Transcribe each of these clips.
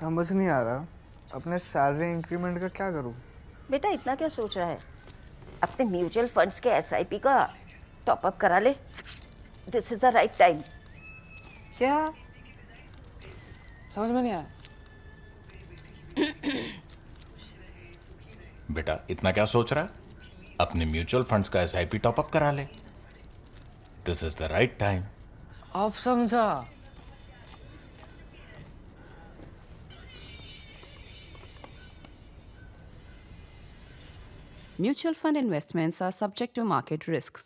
समझ नहीं आ रहा अपने सैलरी इंक्रीमेंट का क्या करूं। बेटा इतना क्या सोच रहा है? अपने म्यूचुअल फंड्स के एसआईपी का टॉप अप करा ले। This is the right time. क्या? समझ में नहीं आया। बेटा इतना क्या सोच रहा है? अपने म्यूचुअल फंड्स का एसआईपी टॉपअप करा ले। This is the right time. अब समझा। Mutual fund investments are subject to market risks.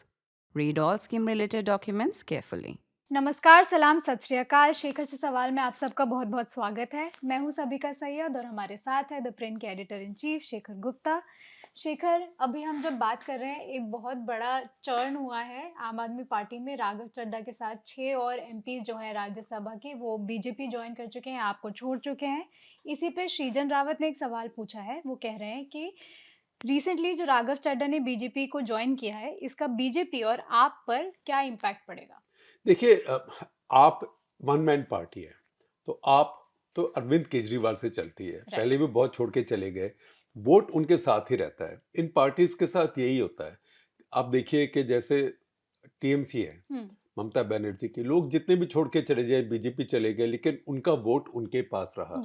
Read all scheme related documents carefully. नमस्कार, सलाम, सत श्री अकाल। शेखर से सवाल में आप सबका बहुत बहुत स्वागत है। मैं हूं सबिका सैयद और हमारे साथ है द प्रिंट के editor in chief Shekhar Gupta. Shekhar, अभी हम जब बात कर रहे हैं, एक बहुत बड़ा चर्न हुआ है आम आदमी पार्टी में। राघव चड्ढा के साथ 6 और एमपीज जो हैं राज्यसभा के, वो बीजेपी ज्वाइन कर चुके हैं, आपको छोड़ चुके हैं। इसी पे श्रीजन रावत ने एक सवाल पूछा है। वो कह रहे हैं कि रिसेंटली जो राघव चड्ढा ने बीजेपी को ज्वाइन किया है, इसका बीजेपी और आप पर क्या इम्पैक्ट पड़ेगा? देखिए, आप वन मैन पार्टी है, तो आप तो अरविंद केजरीवाल से चलती है। पहले भी बहुत छोड़ के चले गए, वोट उनके साथ ही रहता है। इन पार्टीज के साथ यही होता है। आप देखिए कि जैसे टीएमसी है, ममता बनर्जी के लोग जितने भी छोड़ के चले जाए, बीजेपी चले गए, लेकिन उनका वोट उनके पास रहा।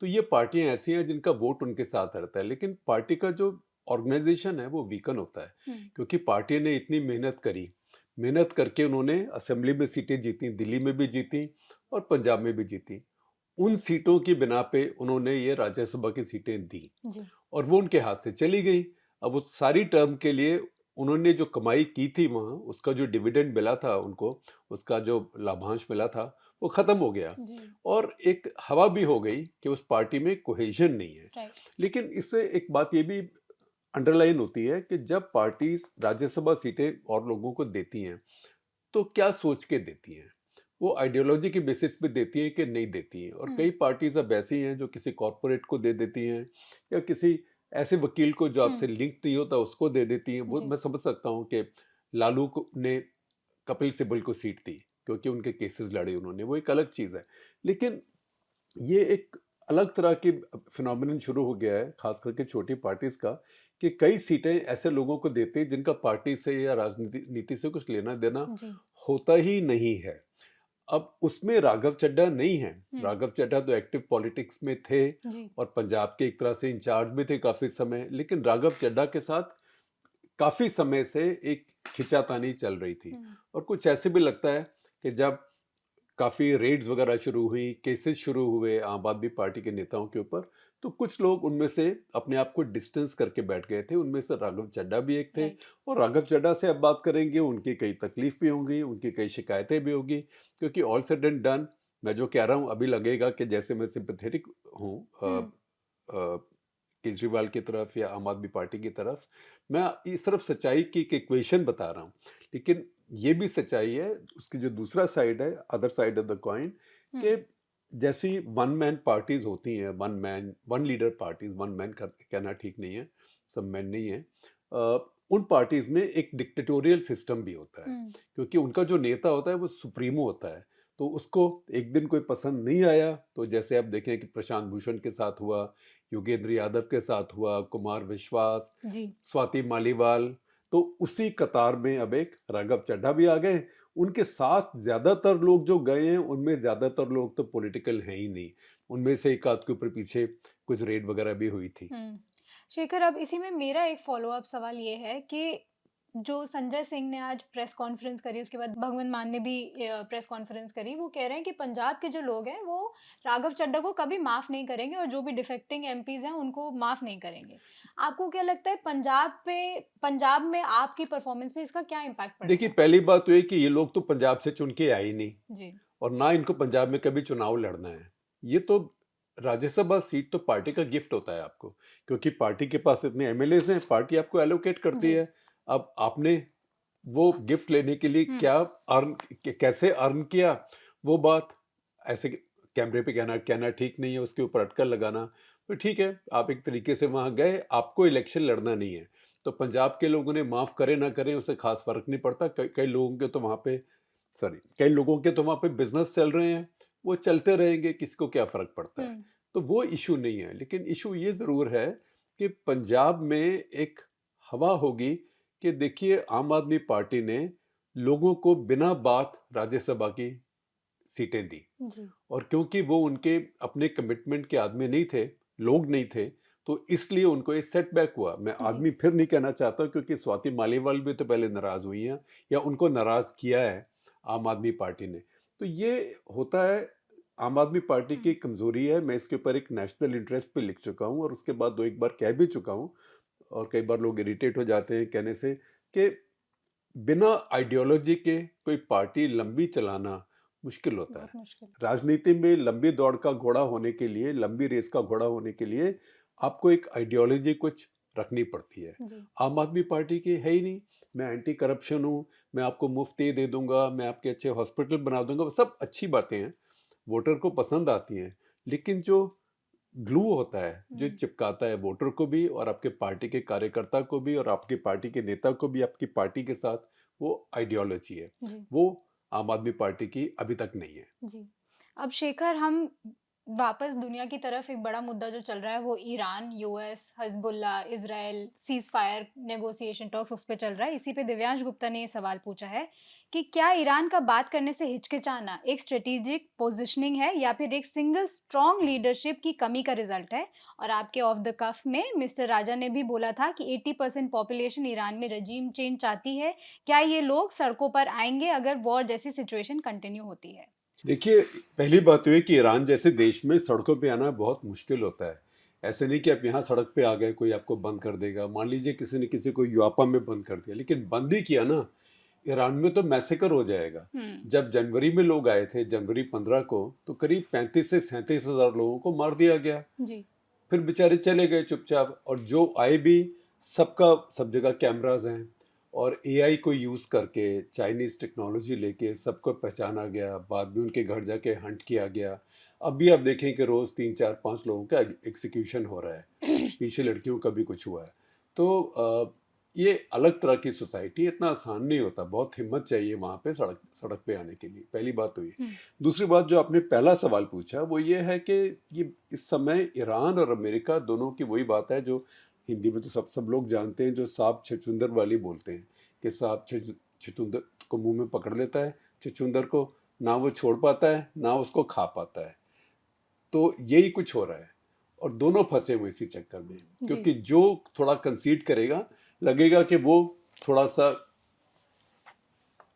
तो ये पार्टियां ऐसी हैं जिनका वोट उनके साथ रहता है, लेकिन पार्टी का जो ऑर्गेनाइजेशन है वो वीकन होता है, क्योंकि पार्टी ने इतनी मेहनत करके उन्होंने असेंबली में सीटें जीती, दिल्ली में भी जीती और पंजाब में भी जीती। उन सीटों की बिना पे उन्होंने ये राज्यसभा की सीटें दी और वो उनके हाथ से चली गई। अब उस सारी टर्म के लिए उन्होंने जो कमाई की थी वहाँ, उसका जो डिविडेंड मिला था उनको, उसका जो लाभांश मिला था, वो खत्म हो गया और एक हवा भी हो गई कि उस पार्टी में कोहेजन नहीं है। लेकिन इससे एक बात ये भी अंडरलाइन होती है कि जब पार्टी राज्यसभा सीटें और लोगों को देती हैं तो क्या सोच के देती हैं, वो आइडियोलॉजी के बेसिस पे देती हैं कि नहीं देती हैं। और कई पार्टीज अब ऐसी हैं जो किसी कॉरपोरेट को दे देती हैं या किसी ऐसे वकील को जो आपसे लिंक नहीं होता उसको दे देती हैं। वो मैं समझ सकता हूँ कि ने कपिल सिब्बल को सीट दी क्योंकि उनके केसेस लड़े उन्होंने, वो एक अलग चीज़ है। लेकिन ये एक अलग तरह की फिनोमिनन शुरू हो गया है, खास करके छोटी पार्टीज का, कि कई सीटें ऐसे लोगों को देते हैं जिनका पार्टी से या राजनीति नीति से कुछ लेना देना होता ही नहीं है। अब उसमें राघव चड्ढा नहीं है। राघव चड्ढा तो एक्टिव पॉलिटिक्स में थे और पंजाब के एक तरह से इंचार्ज में थे काफी समय, लेकिन राघव चड्ढा के साथ काफी समय से एक खिंचातानी चल रही थी। और कुछ ऐसे भी लगता है कि जब काफी रेड्स वगैरह शुरू हुई, केसेस शुरू हुए आम आदमी पार्टी के नेताओं के ऊपर, तो कुछ लोग उनमें से अपने आप को डिस्टेंस करके बैठ गए थे। उनमें से राघव चड्ढा भी एक थे। और राघव चड्ढा से अब बात करेंगे, उनकी कई तकलीफ भी होंगी, उनकी कई शिकायतें भी होगी, क्योंकि ऑल सेड एंड डन मैं जो कह रहा हूँ अभी लगेगा कि जैसे मैं सिंपैथेटिक हूँ केजरीवाल की तरफ या आम आदमी पार्टी की तरफ। मैं इस तरफ सच्चाई की एक इक्वेशन बता रहा हूँ, लेकिन ये भी सच्चाई है उसकी जो दूसरा साइड है, other side of the coin, कि जैसी वन मैन पार्टीज होती हैं, one leader parties, one man कहना ठीक नहीं है, सब मैन नहीं है। उन पार्टीज में एक डिक्टेटोरियल सिस्टम भी होता है, क्योंकि उनका जो नेता होता है वो सुप्रीमो होता है। तो उसको एक दिन कोई पसंद नहीं आया, तो जैसे आप देखें कि प्रशांत भूषण के साथ हुआ, योगेंद्र यादव के साथ हुआ, कुमार विश्वास, स्वाति मालीवाल, तो उसी कतार में अब एक राघव चड्ढा भी आ गए। उनके साथ ज्यादातर लोग जो गए हैं उनमें ज्यादातर लोग तो पॉलिटिकल हैं ही नहीं। उनमें से एक आध के ऊपर पीछे कुछ रेड वगैरह भी हुई थी। शेखर, अब इसी में मेरा एक फॉलो अप सवाल ये है कि जो संजय सिंह ने आज प्रेस कॉन्फ्रेंस करी, उसके बाद भगवंत मान ने भी प्रेस कॉन्फ्रेंस करी, वो कह रहे हैं कि पंजाब के जो लोग हैं वो राघव चड्ढा को कभी माफ नहीं करेंगे और जो भी डिफेक्टिंग एमपीज हैं उनको माफ नहीं करेंगे। आपको क्या लगता है पंजाब में आपकी परफॉर्मेंस पे इसका क्या इम्पैक्ट पड़ेगा? देखिए, पहली बात तो ये कि ये लोग तो पंजाब से चुन के आए ही नहीं और ना इनको पंजाब में कभी चुनाव लड़ना है। ये तो राज्यसभा सीट तो पार्टी का गिफ्ट होता है आपको, क्योंकि पार्टी के पास इतने एमएलए हैं, पार्टी आपको एलोकेट करती है। अब आपने वो गिफ्ट लेने के लिए क्या कैसे अर्न किया, वो बात ऐसे कैमरे पे कहना ठीक नहीं है, उसके ऊपर अटकल लगाना। तो ठीक है, आप एक तरीके से वहां गए, आपको इलेक्शन लड़ना नहीं है, तो पंजाब के लोगों ने माफ करें ना करें उससे खास फर्क नहीं पड़ता। कई लोगों के तो वहां पे कई लोगों के तो वहां पे बिजनेस चल रहे हैं, वो चलते रहेंगे, किसी को क्या फर्क पड़ता है। तो वो इशू नहीं है, लेकिन इशू ये ज़रूर है कि पंजाब में एक हवा होगी कि देखिए आम आदमी पार्टी ने लोगों को बिना बात राज्यसभा की सीटें दी, जी और क्योंकि वो उनके अपने कमिटमेंट के आदमी नहीं थे, लोग नहीं थे, तो इसलिए उनको ये सेटबैक हुआ। मैं जी आदमी फिर नहीं कहना चाहता, क्योंकि स्वाति मालीवाल भी तो पहले नाराज हुई हैं या उनको नाराज किया है आम आदमी पार्टी ने। तो ये होता है, आम आदमी पार्टी की कमजोरी है। मैं इसके ऊपर एक नेशनल इंटरेस्ट पे लिख चुका हूँ, और उसके बाद दो एक बार कह भी चुका हूँ, और कई बार लोग इरिटेट हो जाते हैं कहने से कि बिना आइडियोलॉजी के कोई पार्टी लंबी चलाना मुश्किल होता है। बहुत मुश्किल राजनीति में लंबी दौड़ का घोड़ा होने के लिए, लंबी रेस का घोड़ा होने के लिए आपको एक आइडियोलॉजी कुछ रखनी पड़ती है। जी आम आदमी पार्टी की है ही नहीं। मैं एंटी करप्शन हूँ, मैं आपको मुफ्त ये दे दूंगा, मैं आपके अच्छे हॉस्पिटल बना दूंगा, वो सब अच्छी बातें हैं, वोटर को पसंद आती हैं, लेकिन जो ग्लू होता है, जो चिपकाता है वोटर को भी और आपके पार्टी के कार्यकर्ता को भी और आपकी पार्टी के नेता को भी आपकी पार्टी के साथ, वो आइडियोलॉजी है। जी वो आम आदमी पार्टी की अभी तक नहीं है। जी। अब शेखर, हम वापस दुनिया की तरफ, एक बड़ा मुद्दा जो चल रहा है वो Iran, US, Hezbollah, Israel, seize fire negotiation talks, उस पे चल रहा है। इसी पे दिव्यांश गुप्ता ने ये सवाल पूछा है कि क्या ईरान का बात करने से हिचकिचाना एक स्ट्रेटेजिक पोजीशनिंग है या फिर एक सिंगल स्ट्रॉन्ग लीडरशिप की कमी का रिजल्ट है? और आपके ऑफ द कफ में मिस्टर राजा ने भी बोला था कि 80% पॉपुलेशन ईरान में रजीम चेंज चाहती है। क्या ये लोग सड़कों पर आएंगे अगर वॉर जैसी सिचुएशन कंटिन्यू होती है? देखिए, पहली बात तो ये कि ईरान जैसे देश में सड़कों पे आना बहुत मुश्किल होता है। ऐसे नहीं कि आप यहाँ सड़क पे आ गए, कोई आपको बंद कर देगा। मान लीजिए किसी ने किसी को यूरोपा में बंद कर दिया, लेकिन बंद ही किया ना, ईरान में तो मैसेकर हो जाएगा। जब जनवरी में लोग आए थे, जनवरी 15 को, तो करीब 35 से 37 हज़ार लोगों को मार दिया गया। जी फिर बेचारे चले गए चुपचाप, और जो आए भी, सबका सब जगह कैमराज हैं, और एआई को यूज़ करके, चाइनीज़ टेक्नोलॉजी लेके सबको पहचाना गया। बाद में उनके घर जाके हंट किया गया। अब भी आप देखें कि रोज़ 3 4 5 लोगों का एग्जीक्यूशन हो रहा है, पीछे लड़कियों का भी कुछ हुआ है। तो ये अलग तरह की सोसाइटी, इतना आसान नहीं होता, बहुत हिम्मत चाहिए वहाँ पे सड़क पे आने के लिए। पहली बात तो ये। दूसरी बात, जो आपने पहला सवाल पूछा, वो ये है कि ये इस समय ईरान और अमेरिका दोनों की वही बात है जो हिंदी में तो सब लोग जानते हैं, जो सांप छछूंदर वाली बोलते हैं, कि सांप छछूंदर को मुंह में पकड़ लेता है, छछूंदर को ना वो छोड़ पाता है ना उसको खा पाता है। तो यही कुछ हो रहा है, और दोनों फंसे हुए इसी चक्कर में, क्योंकि जो थोड़ा कंसीड करेगा, लगेगा कि वो थोड़ा सा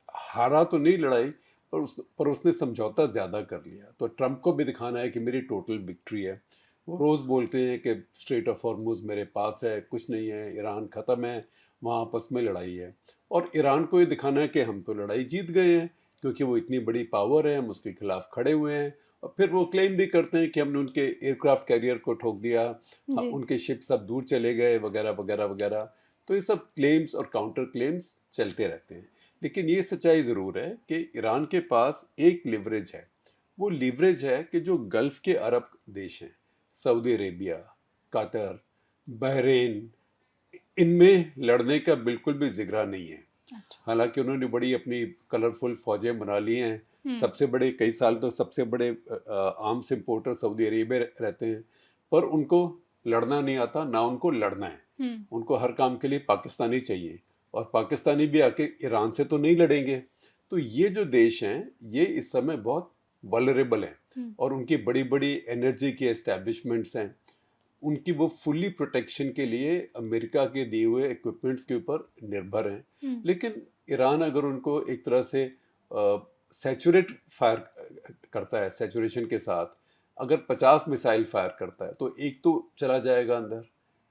हारा तो नहीं लड़ाई, पर उसने समझौता ज़्यादा कर लिया। तो ट्रम्प को भी दिखाना है कि मेरी टोटल विक्ट्री है। वो रोज़ बोलते हैं कि स्ट्रेट ऑफ हॉर्मुज़ मेरे पास है, कुछ नहीं है, ईरान ख़त्म है, वहाँ आपस में लड़ाई है। और ईरान को ये दिखाना है कि हम तो लड़ाई जीत गए हैं, क्योंकि वो इतनी बड़ी पावर है, हम उसके खिलाफ खड़े हुए हैं। और फिर वो क्लेम भी करते हैं कि हमने उनके एयरक्राफ्ट कैरियर को ठोक दिया, उनके शिप सब दूर चले गए, वगैरह वगैरह वगैरह। तो ये सब क्लेम्स और काउंटर क्लेम्स चलते रहते हैं। लेकिन ये सच्चाई ज़रूर है कि ईरान के पास एक लिवरेज है। वो लिवरेज है कि जो गल्फ़ के अरब देश हैं, सऊदी अरेबिया, कतर, बहरीन, इनमें लड़ने का बिल्कुल भी जिगरा नहीं है। हालांकि उन्होंने बड़ी अपनी कलरफुल फौजें बना ली हैं। सबसे बड़े, कई साल तो सबसे बड़े आर्म्स इंपोर्टर सऊदी अरेबिया रहते हैं, पर उनको लड़ना नहीं आता, ना उनको लड़ना है। उनको हर काम के लिए पाकिस्तानी चाहिए, और पाकिस्तानी भी आके ईरान से तो नहीं लड़ेंगे। तो ये जो देश हैं, ये इस समय बहुत वल्नरेबल हैं, और उनकी बड़ी बड़ी एनर्जी की एस्टैब्लिशमेंट्स हैं। उनकी वो फुल्ली प्रोटेक्शन के लिए अमेरिका के दिए हुए इक्विपमेंट्स के ऊपर निर्भर हैं। लेकिन ईरान अगर उनको एक तरह से सैचुरेट फायर करता है, सैचुरेशन के साथ अगर 50 मिसाइल फायर करता है, तो एक तो चला जाएगा अंदर,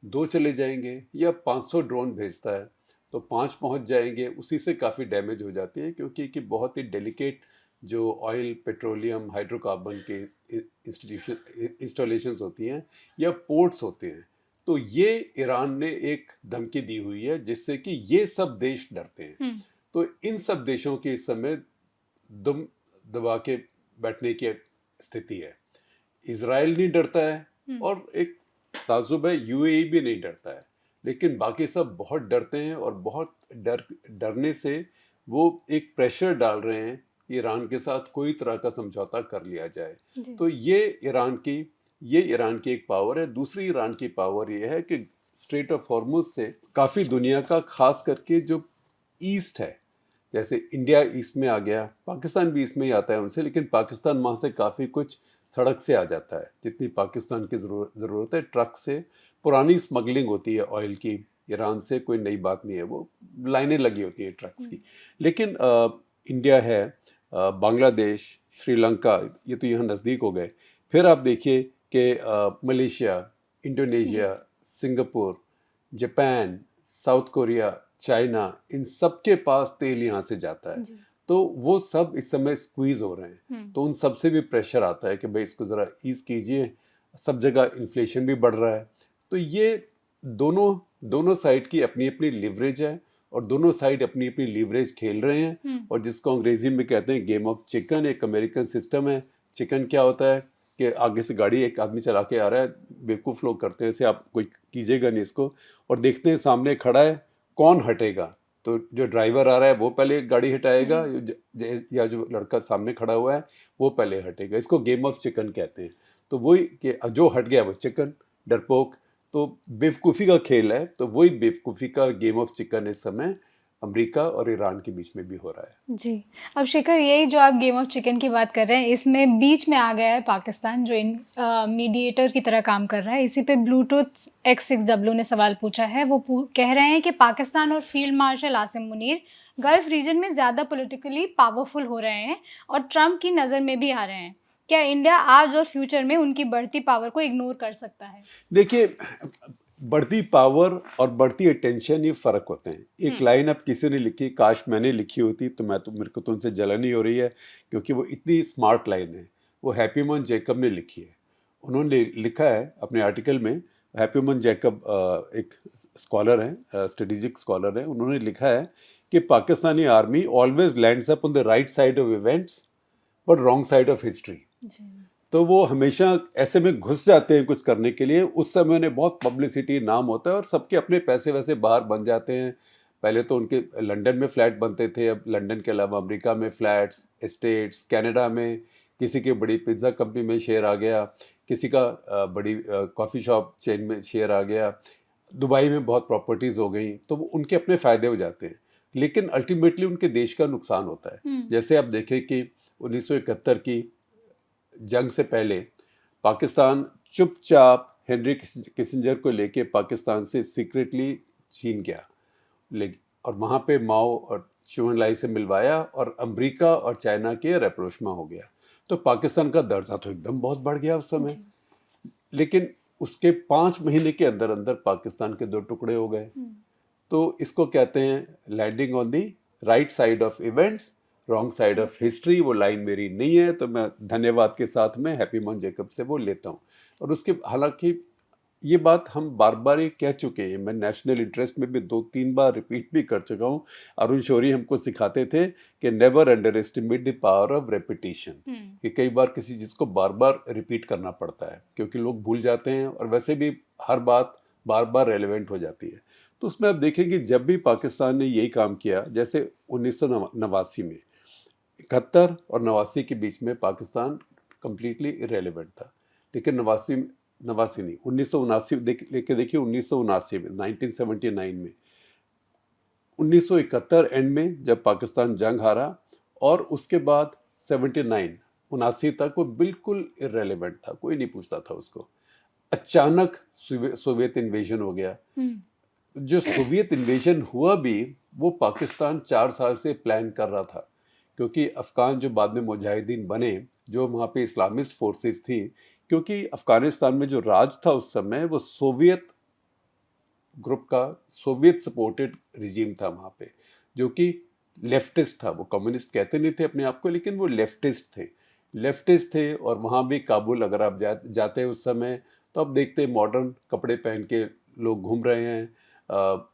2 चले जाएंगे, या 500 ड्रोन भेजता है तो 5 पहुंच जाएंगे। उसी से काफ़ी डैमेज हो जाती है, क्योंकि कि बहुत ही डेलिकेट जो ऑयल, पेट्रोलियम, हाइड्रोकार्बन के इंस्टॉलेशंस होती हैं या पोर्ट्स होते हैं। तो ये ईरान ने एक धमकी दी हुई है, जिससे कि ये सब देश डरते हैं। तो इन सब देशों की इस समय दम दबा के बैठने की स्थिति है। इजराइल नहीं डरता है, और एक ताजुब है, यूएई भी नहीं डरता है, लेकिन बाकी सब बहुत डरते हैं, और बहुत डरने से वो एक प्रेशर डाल रहे हैं ईरान के साथ कोई तरह का समझौता कर लिया जाए। तो ये ईरान की ये ईरान की एक पावर है। दूसरी ईरान की पावर ये है कि स्ट्रेट ऑफ हॉर्मुज से काफ़ी दुनिया का, खास करके जो ईस्ट है, जैसे इंडिया ईस्ट में आ गया, पाकिस्तान भी ईस्ट में ही आता है उनसे, लेकिन पाकिस्तान वहाँ से काफ़ी कुछ सड़क से आ जाता है। जितनी पाकिस्तान की ज़रूरत है, ट्रक से पुरानी स्मगलिंग होती है ऑयल की, ईरान से कोई नई बात नहीं है, वो लाइनें लगी होती हैं ट्रक्स की। लेकिन इंडिया है, बांग्लादेश, श्रीलंका, ये तो यहाँ नज़दीक हो गए। फिर आप देखिए कि Malaysia, Indonesia, Singapore, Japan, South Korea, China, इन सब के पास तेल यहाँ से जाता है। तो वो सब इस समय स्क्वीज हो रहे हैं, तो उन सब से भी प्रेशर आता है कि भाई इसको ज़रा ईज कीजिए। सब जगह इन्फ्लेशन भी बढ़ रहा है। तो ये दोनों साइड की अपनी अपनी लिवरेज है, और दोनों साइड अपनी अपनी लिवरेज खेल रहे हैं। और जिसको अंग्रेजी में कहते हैं गेम ऑफ चिकन, एक अमेरिकन सिस्टम है। चिकन क्या होता है कि आगे से गाड़ी एक आदमी चला के आ रहा है, बेवकूफ़ लोग करते हैं ऐसे, आप कोई कीजिएगा नहीं इसको, और देखते हैं सामने खड़ा है, कौन हटेगा। तो जो ड्राइवर आ रहा है वो पहले गाड़ी हटाएगा, या जो लड़का सामने खड़ा हुआ है वो पहले हटेगा। इसको गेम ऑफ चिकन कहते हैं। तो वही कि जो हट गया वो चिकन, डरपोक। तो बेवकूफ़ी का खेल है। तो वही बेवकूफ़ी का गेम ऑफ चिकन इस समय अमेरिका और ईरान के बीच में भी हो रहा है। जी। अब शेखर, यही जो आप गेम ऑफ चिकन की बात कर रहे हैं, इसमें बीच में आ गया है पाकिस्तान, जो मीडिएटर की तरह काम कर रहा है। इसी पे ब्लूटूथ X6W ने सवाल पूछा है। वो कह रहे हैं कि पाकिस्तान और field marshal Asim Munir gulf region में ज़्यादा पॉलिटिकली पावरफुल हो रहे हैं और ट्रंप की नज़र में भी आ रहे हैं। क्या इंडिया आज और फ्यूचर में उनकी बढ़ती पावर को इग्नोर कर सकता है? देखिए, बढ़ती पावर और बढ़ती अटेंशन, ये फ़र्क होते हैं। एक लाइन अब किसी ने लिखी, काश मैंने लिखी होती, तो मेरे को तो उनसे जलन ही हो रही है, क्योंकि वो इतनी स्मार्ट लाइन है। वो हैप्पीमोन जैकब ने लिखी है। उन्होंने लिखा है अपने आर्टिकल में, हैप्पीमोन जैकब एक स्कॉलर हैं, स्ट्रेटेजिक स्कॉलर हैं। उन्होंने लिखा है कि Pakistani army always lands up on the right side of events but wrong side of history. तो वो हमेशा ऐसे में घुस जाते हैं कुछ करने के लिए। उस समय उन्हें बहुत पब्लिसिटी, नाम होता है, और सबके अपने पैसे वैसे बाहर बन जाते हैं। पहले तो उनके लंदन में फ्लैट बनते थे, अब लंदन के अलावा अमेरिका में फ्लैट्स, एस्टेट्स, कनाडा में किसी की बड़ी पिज़्ज़ा कंपनी में शेयर आ गया, किसी का बड़ी कॉफ़ी शॉप चेन में शेयर आ गया, दुबई में बहुत प्रॉपर्टीज़ हो गई। तो वो उनके अपने फ़ायदे हो जाते हैं, लेकिन अल्टीमेटली उनके देश का नुकसान होता है। जैसे आप देखें कि 1971 की जंग से पहले पाकिस्तान चुपचाप हेनरी किसिंजर को लेके पाकिस्तान से सीक्रेटली चीन गया, और वहाँ पे माओ और चू एन लाई से मिलवाया, और अमेरिका और चाइना के रेपरोशमा हो गया। तो पाकिस्तान का दर्जा तो एकदम बहुत बढ़ गया उस समय। लेकिन उसके 5 महीने के अंदर अंदर पाकिस्तान के 2 टुकड़े हो गए। तो इसको कहते हैं landing on the right side of events, wrong side of history. वो लाइन मेरी नहीं है, तो मैं धन्यवाद के साथ में हैप्पीमोन जैकब से वो लेता हूँ। और उसके, हालांकि ये बात हम बार बार ये कह चुके हैं, मैं नेशनल इंटरेस्ट में भी 2-3 बार रिपीट भी कर चुका हूँ। अरुण शौरी हमको सिखाते थे कि never under estimate the power of repetition, कि कई बार किसी चीज़ को बार बार रिपीट करना पड़ता है, क्योंकि लोग भूल जाते हैं, और वैसे भी हर बात बार बार रेलिवेंट हो जाती है। तो उसमें आप देखेंगे जब भी पाकिस्तान ने यही काम किया, जैसे 1989 में, 71 और 89 के बीच में पाकिस्तान कंप्लीटली इरेलीवेंट था। लेकिन 89 नहीं, 1979 लेके देखिए, 1979 में, 1979 में, 1971 एंड में जब पाकिस्तान जंग हारा, और उसके बाद 79 तक वो बिल्कुल इरेलीवेंट था, कोई नहीं पूछता था उसको। अचानक सोवियत इन्वेजन हो गया। जो सोवियत इन्वेजन हुआ भी, वो पाकिस्तान 4 साल से प्लान कर रहा था, क्योंकि अफगान जो बाद में मुजाहिदीन बने, जो वहाँ पे इस्लामिस्ट फोर्सेस थी, क्योंकि अफगानिस्तान में जो राज था उस समय, वो सोवियत ग्रुप का, सोवियत सपोर्टेड रिजीम था वहाँ पे, जो कि लेफ्टिस्ट था। वो कम्युनिस्ट कहते नहीं थे अपने आप को, लेकिन वो लेफ्टिस्ट थे। और वहाँ भी काबुल अगर आप जाते हैं उस समय, तो आप देखते हैं मॉडर्न कपड़े पहन के लोग घूम रहे हैं,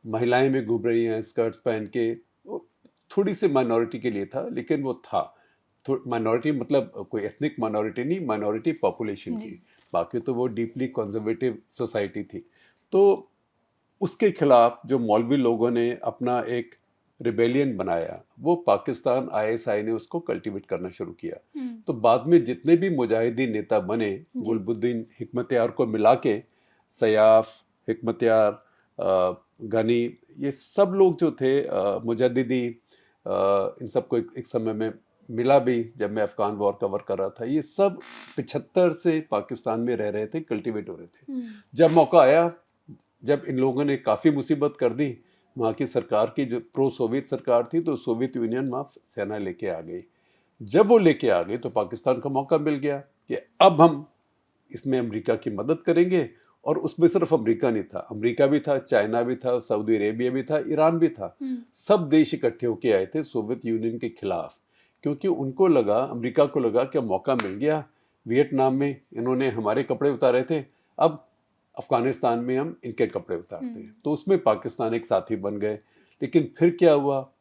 महिलाएं भी घूम रही हैं स्कर्ट्स पहन के। थोड़ी सी माइनॉरिटी के लिए था, लेकिन वो था माइनॉरिटी, मतलब कोई एथनिक माइनॉरिटी नहीं, माइनॉरिटी पॉपुलेशन थी। बाकी तो वो डीपली कंजर्वेटिव सोसाइटी थी। तो उसके खिलाफ जो मौलवी लोगों ने अपना एक रिबेलियन बनाया, वो पाकिस्तान आईएसआई ने उसको कल्टीवेट करना शुरू किया। तो बाद में जितने भी मुजाहिदीन नेता बने, गुलबुद्दीन हिकमतयार को मिला के, सयाफ, हिकमतयार, गनी, ये सब लोग जो थे मुजद्दिदी, इन सबको एक समय में मिला भी जब मैं अफगान वॉर कवर कर रहा था। ये सब 75 से पाकिस्तान में रह रहे थे, कल्टीवेट हो रहे थे। जब मौका आया, जब इन लोगों ने काफ़ी मुसीबत कर दी, वहाँ की सरकार की जो प्रो सोवियत सरकार थी, तो सोवियत यूनियन वहाँ सेना लेके आ गई। जब वो लेके आ गई तो पाकिस्तान को मौका मिल गया कि अब हम इसमें अमेरिका की मदद करेंगे। और उसमें सिर्फ अमेरिका नहीं था, अमेरिका भी था, चाइना भी था, सऊदी अरेबिया भी था, ईरान भी था। सब देश इकट्ठे होके आए थे सोवियत यूनियन के खिलाफ, क्योंकि उनको लगा, अमेरिका को लगा कि मौका मिल गया। वियतनाम में इन्होंने हमारे कपड़े उतारे थे, अब अफगानिस्तान में हम इनके कपड़े उतारते हैं। तो उसमें पाकिस्तान एक साथी बन गए। लेकिन फिर क्या हुआ,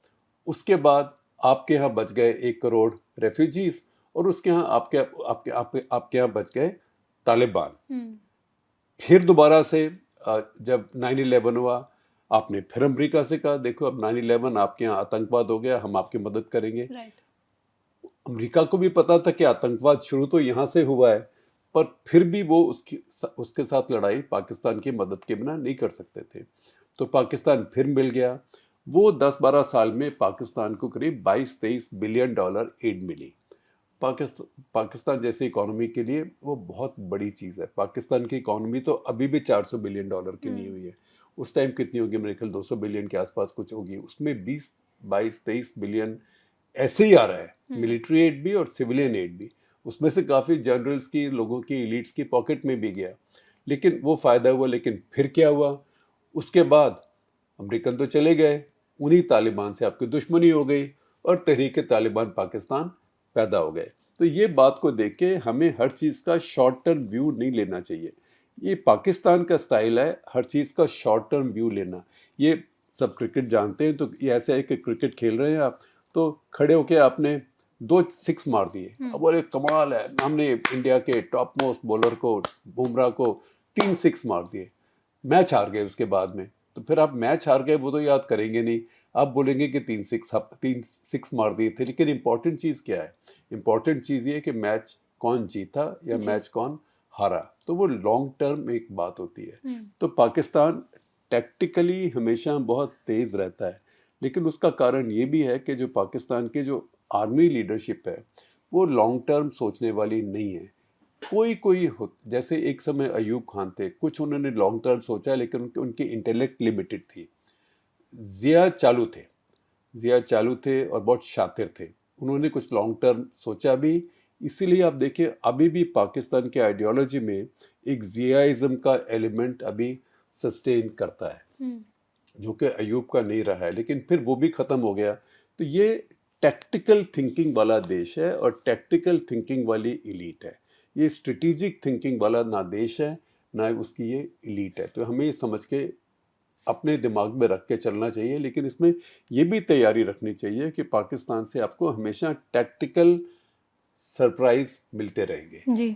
उसके बाद आपके यहाँ बच गए 1 करोड़ रेफ्यूजीज, और उसके यहाँ आपके यहाँ बच गए तालिबान। फिर दोबारा से जब 9/11 हुआ, आपने फिर अमेरिका से कहा देखो अब 9/11 आपके यहाँ आतंकवाद हो गया, हम आपकी मदद करेंगे। अमेरिका को भी पता था कि आतंकवाद शुरू तो यहाँ से हुआ है, पर फिर भी वो उसके साथ लड़ाई पाकिस्तान की मदद के बिना नहीं कर सकते थे। तो पाकिस्तान फिर मिल गया। वो 10-12 साल में पाकिस्तान को करीब 22-23 बिलियन डॉलर एड मिली। पाकिस्तान जैसे इकोनॉमी के लिए वो बहुत बड़ी चीज़ है। पाकिस्तान की इकोनॉमी तो अभी भी 400 बिलियन डॉलर की नहीं हुई है। उस टाइम कितनी होगी, मेरे ख्याल 200 बिलियन के आसपास कुछ होगी। उसमें 22-23 बिलियन ऐसे ही आ रहा है, मिलिट्री एड भी और सिविलियन एड भी। उसमें से काफ़ी जनरल्स की, लोगों की, एलिट्स की पॉकेट में भी गया, लेकिन वो फ़ायदा हुआ। लेकिन फिर क्या हुआ, उसके बाद अमेरिकन तो चले गए, उन्हीं तालिबान से आपकी दुश्मनी हो गई और तहरीक तालिबान पाकिस्तान पैदा हो गए। तो ये बात को देख के हमें हर चीज़ का शॉर्ट टर्म व्यू नहीं लेना चाहिए। ये पाकिस्तान का स्टाइल है, हर चीज़ का शॉर्ट टर्म व्यू लेना। ये सब क्रिकेट जानते हैं, तो ये ऐसा है कि क्रिकेट खेल रहे हैं आप, तो खड़े होके आपने 2 6 मार दिए, अब बोले कमाल है, हमने इंडिया के टॉप मोस्ट बॉलर को, बुमराह को 3 6 मार दिए, मैच हार गए उसके बाद में। तो फिर आप मैच हार गए वो तो याद करेंगे नहीं, आप बोलेंगे कि 3 6 मार दिए थे। लेकिन इंपॉर्टेंट चीज़ क्या है, इंपॉर्टेंट चीज़ ये कि मैच कौन जीता या मैच कौन हारा। तो वो लॉन्ग टर्म एक बात होती है। तो पाकिस्तान टैक्टिकली हमेशा बहुत तेज़ रहता है, लेकिन उसका कारण ये भी है कि जो पाकिस्तान के जो आर्मी लीडरशिप है वो लॉन्ग टर्म सोचने वाली नहीं है। कोई जैसे एक समय अयूब खान थे, कुछ उन्होंने लॉन्ग टर्म सोचा, लेकिन उनकी इंटेलेक्ट लिमिटेड थी। ज़िया चालू थे और बहुत शातिर थे, उन्होंने कुछ लॉन्ग टर्म सोचा भी। इसीलिए आप देखिए अभी भी पाकिस्तान के आइडियोलॉजी में एक ज़ियाइज़म का एलिमेंट अभी सस्टेन करता है, जो कि अयूब का नहीं रहा है, लेकिन फिर वो भी ख़त्म हो गया। तो ये टैक्टिकल थिंकिंग वाला देश है और टैक्टिकल थिंकिंग वाली एलीट है। ये स्ट्रेटेजिक थिंकिंग वाला ना देश है ना उसकी ये एलीट है। तो हमें ये समझ के अपने दिमाग में रख के चलना चाहिए, लेकिन इसमें ये भी तैयारी रखनी चाहिए कि पाकिस्तान से आपको हमेशा टैक्टिकल सरप्राइज मिलते रहेंगे। जी।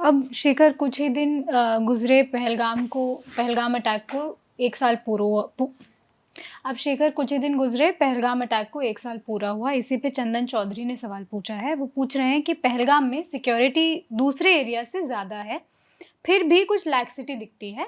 अब शेखर कुछ ही दिन गुजरे पहलगाम अटैक को 1 साल पूरा हुआ। इसी पे चंदन चौधरी ने सवाल पूछा है। वो पूछ रहे हैं कि पहलगाम में सिक्योरिटी दूसरे एरिया से ज़्यादा है, फिर भी कुछ लैक्सिटी दिखती है।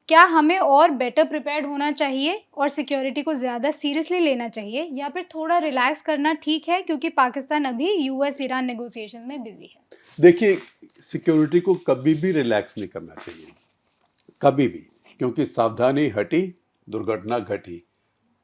क्या हमें और बेटर प्रिपेयर्ड होना चाहिए और सिक्योरिटी को ज़्यादा सीरियसली लेना चाहिए, या फिर थोड़ा रिलैक्स करना ठीक है क्योंकि पाकिस्तान अभी यूएस ईरान नेगोशिएशन में बिजी है? देखिए, सिक्योरिटी को कभी भी रिलैक्स नहीं करना चाहिए, कभी भी, क्योंकि सावधानी हटी दुर्घटना घटी।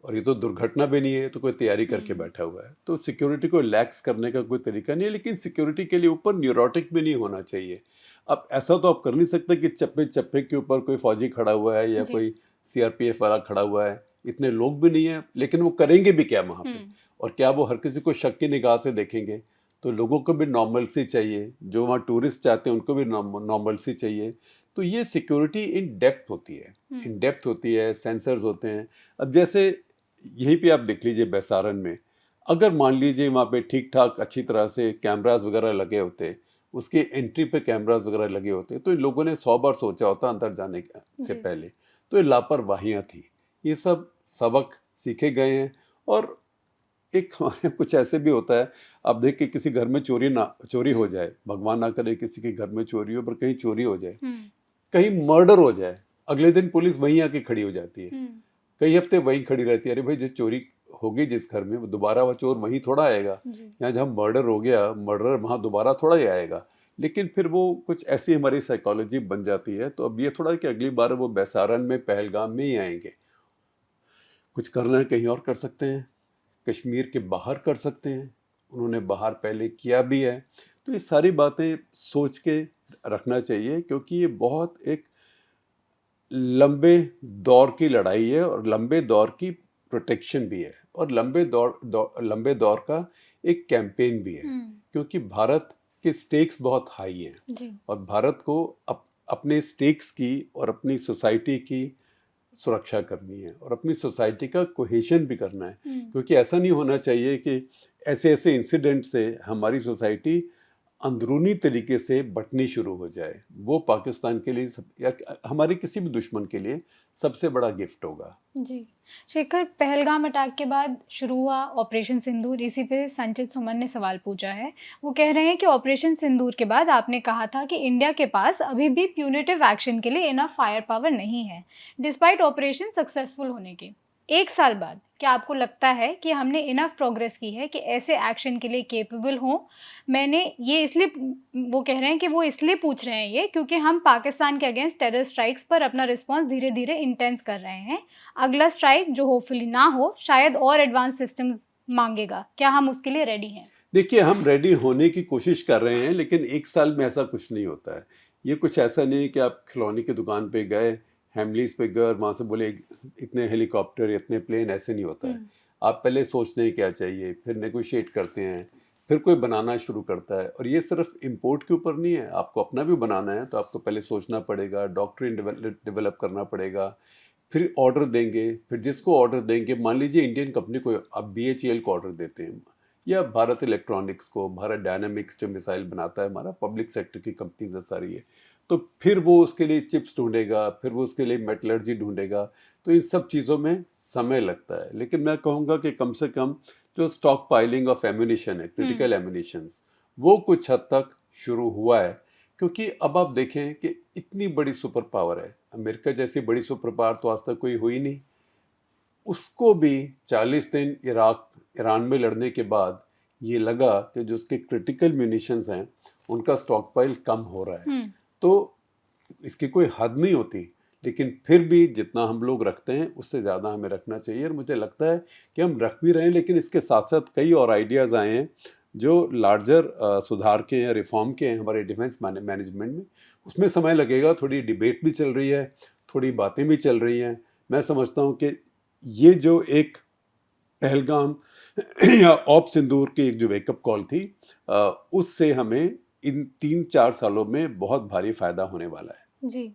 और ये तो दुर्घटना भी नहीं है, तो कोई तैयारी करके बैठा हुआ है। तो सिक्योरिटी को रिलैक्स करने का कोई तरीका नहीं है, लेकिन सिक्योरिटी के लिए ऊपर न्यूरोटिक भी नहीं होना चाहिए। अब ऐसा तो आप कर नहीं सकते कि चप्पे के ऊपर कोई फौजी खड़ा हुआ है या कोई सीआरपीएफ वाला खड़ा हुआ है, इतने लोग भी नहीं है, लेकिन वो करेंगे भी क्या वहाँ पे, और क्या वो हर किसी को शक की निगाह से देखेंगे? तो लोगों को भी नॉर्मलसी चाहिए, जो वहाँ टूरिस्ट चाहते हैं उनको भी नॉर्मलसी चाहिए। तो ये सिक्योरिटी इन डेप्थ होती है, सेंसर्स होते हैं। अब जैसे यहीं पे आप देख लीजिए बैसारन में, अगर मान लीजिए वहाँ पे ठीक ठाक अच्छी तरह से कैमरास वगैरह लगे होते, उसके एंट्री पे कैमरास वगैरह लगे होते, तो इन लोगों ने 100 बार सोचा होता अंदर जाने से पहले। तो ये लापरवाहियाँ थी, ये सब सबक सीखे गए हैं और एक हमारे यहाँ कुछ ऐसे भी होता है, आप देख के किसी घर में चोरी हो जाए, भगवान ना करे किसी के घर में चोरी हो, पर कहीं चोरी हो जाए, कहीं मर्डर हो जाए, अगले दिन पुलिस वहीं आके खड़ी हो जाती है, कई हफ्ते वहीं खड़ी रहती है। अरे भाई, जो चोरी होगी जिस घर में, वो दोबारा वह चोर वहीं थोड़ा आएगा। यहाँ जहाँ मर्डर हो गया, मर्डर वहाँ दोबारा थोड़ा ही आएगा। लेकिन फिर वो कुछ ऐसी हमारी साइकोलॉजी बन जाती है। तो अब ये थोड़ा कि अगली बार वो बैसारन में, पहलगाम में ही आएंगे। कुछ करना है कहीं और कर सकते हैं, कश्मीर के बाहर कर सकते हैं, उन्होंने बाहर पहले किया भी है। तो ये सारी बातें सोच के रखना चाहिए, क्योंकि ये बहुत एक लंबे दौर की लड़ाई है और लंबे दौर की प्रोटेक्शन भी है और लंबे दौर का एक कैंपेन भी है, क्योंकि भारत के स्टेक्स बहुत हाई हैं और भारत को अपने स्टेक्स की और अपनी सोसाइटी की सुरक्षा करनी है और अपनी सोसाइटी का कोहेशन भी करना है। क्योंकि ऐसा नहीं होना चाहिए कि ऐसे ऐसे इंसिडेंट से हमारी सोसाइटी अंदरूनी तरीके से बंटनी शुरू हो जाए। वो पाकिस्तान के लिए या हमारे किसी भी दुश्मन के लिए सबसे बड़ा गिफ्ट होगा। जी शेखर, पहलगाम अटैक के बाद शुरू हुआ ऑपरेशन सिंदूर, इसी पे संचित सुमन ने सवाल पूछा है। वो कह रहे हैं कि ऑपरेशन सिंदूर के बाद आपने कहा था कि इंडिया के पास अभी भी प्यूनिटिव एक्शन के लिए इनफ फायर पावर नहीं है डिस्पाइट ऑपरेशन सक्सेसफुल होने के। 1 साल बाद क्या आपको लगता है कि हमने इनफ प्रोग्रेस की है कि ऐसे एक्शन के लिए केपेबल हों? मैंने ये इसलिए, वो कह रहे हैं कि वो इसलिए पूछ रहे हैं ये क्योंकि हम पाकिस्तान के अगेंस्ट टेरर स्ट्राइक्स पर अपना रिस्पॉन्स धीरे धीरे इंटेंस कर रहे हैं। अगला स्ट्राइक जो होपफुली ना हो, शायद और एडवांस सिस्टम्स मांगेगा। क्या हम उसके लिए रेडी हैं? देखिए, हम रेडी होने की कोशिश कर रहे हैं, लेकिन 1 साल में ऐसा कुछ नहीं होता है। ये कुछ ऐसा नहीं है कि आप खिलौने की दुकान पे गए, हेमलीज पे गए और वहाँ से बोले इतने हेलीकॉप्टर, इतने प्लेन, ऐसे नहीं होता है। आप पहले सोचते हैं क्या चाहिए, फिर नेगोशिएट करते हैं, फिर कोई बनाना शुरू करता है। और ये सिर्फ इंपोर्ट के ऊपर नहीं है, आपको अपना भी बनाना है तो आपको पहले सोचना पड़ेगा, डॉक्ट्रिन डेवलप करना पड़ेगा, फिर ऑर्डर देंगे, फिर जिसको ऑर्डर देंगे, मान लीजिए इंडियन कंपनी को आप BHEL को ऑर्डर देते हैं या भारत इलेक्ट्रॉनिक्स को, भारत डायनामिक्स जो मिसाइल बनाता है, हमारा पब्लिक सेक्टर की कंपनीज सारी है, तो फिर वो उसके लिए चिप्स ढूंढेगा, फिर वो उसके लिए मेटलर्जी ढूंढेगा। तो इन सब चीज़ों में समय लगता है। लेकिन मैं कहूँगा कि कम से कम जो स्टॉक पाइलिंग ऑफ एम्यूनिशन है, क्रिटिकल एम्यूनिशंस, वो कुछ हद तक शुरू हुआ है। क्योंकि अब आप देखें कि इतनी बड़ी सुपर पावर है, अमेरिका जैसी बड़ी सुपर पावर तो आज तक कोई हुई नहीं, उसको भी 40 दिन ईरान में लड़ने के बाद ये लगा कि जो उसके क्रिटिकल म्यूनिशंस हैं उनका स्टॉक पाइल कम हो रहा है। तो इसकी कोई हद नहीं होती, लेकिन फिर भी जितना हम लोग रखते हैं उससे ज़्यादा हमें रखना चाहिए। और मुझे लगता है कि हम रख भी रहे हैं, लेकिन इसके साथ साथ कई और आइडियाज़ आए हैं जो लार्जर सुधार के हैं, रिफॉर्म के हैं हमारे डिफेंस मैनेजमेंट में। उसमें समय लगेगा, थोड़ी डिबेट भी चल रही है, थोड़ी बातें भी चल रही हैं। मैं समझता हूँ कि ये जो एक पहलगाम या ऑप सिंदूर की एक जो वेकअप कॉल थी, उससे हमें इन 3-4 सालों में बहुत भारी फायदा होने वाला है। जी,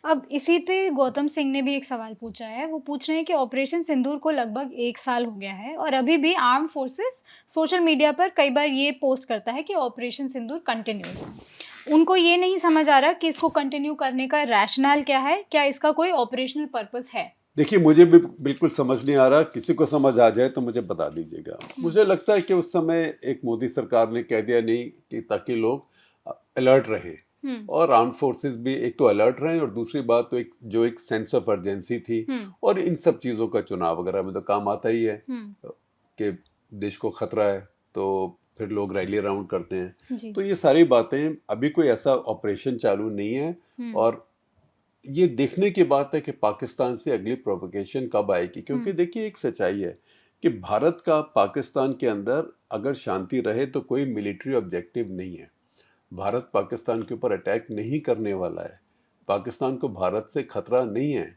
अब इसी पे गौतम सिंह ने भी एक सवाल पूछा है। वो पूछ रहे हैं कि ऑपरेशन सिंदूर को लगभग 1 साल हो गया है और अभी भी आर्म फोर्सेस सोशल मीडिया पर कई बार ये पोस्ट करता है कि ऑपरेशन सिंदूर कंटिन्यूस है। उनको ये नहीं समझ आ रहा कि इसको कंटिन्यू करने का रैशनल क्या है, क्या इसका कोई ऑपरेशनल पर्पस है? देखिए, मुझे भी बिल्कुल समझ नहीं आ रहा, किसी को समझ आ जाए तो मुझे बता दीजिएगा। मुझे लगता है कि उस समय एक मोदी सरकार ने कह दिया नहीं, कि ताकि लोग अलर्ट रहें और आर्म फोर्सेस भी एक तो अलर्ट रहें, और दूसरी बात तो एक सेंस ऑफ अर्जेंसी थी। और इन सब चीज़ों का चुनाव वगैरह में तो काम आता ही है कि देश को खतरा है तो फिर लोग रैली राउंड करते हैं। तो ये सारी बातें, अभी कोई ऐसा ऑपरेशन चालू नहीं है और ये देखने की बात है कि पाकिस्तान से अगली प्रोवोकेशन कब आएगी। क्योंकि देखिए, एक सच्चाई है कि भारत का पाकिस्तान के अंदर अगर शांति रहे तो कोई मिलिट्री ऑब्जेक्टिव नहीं है। भारत पाकिस्तान के ऊपर अटैक नहीं करने वाला है, पाकिस्तान को भारत से खतरा नहीं है,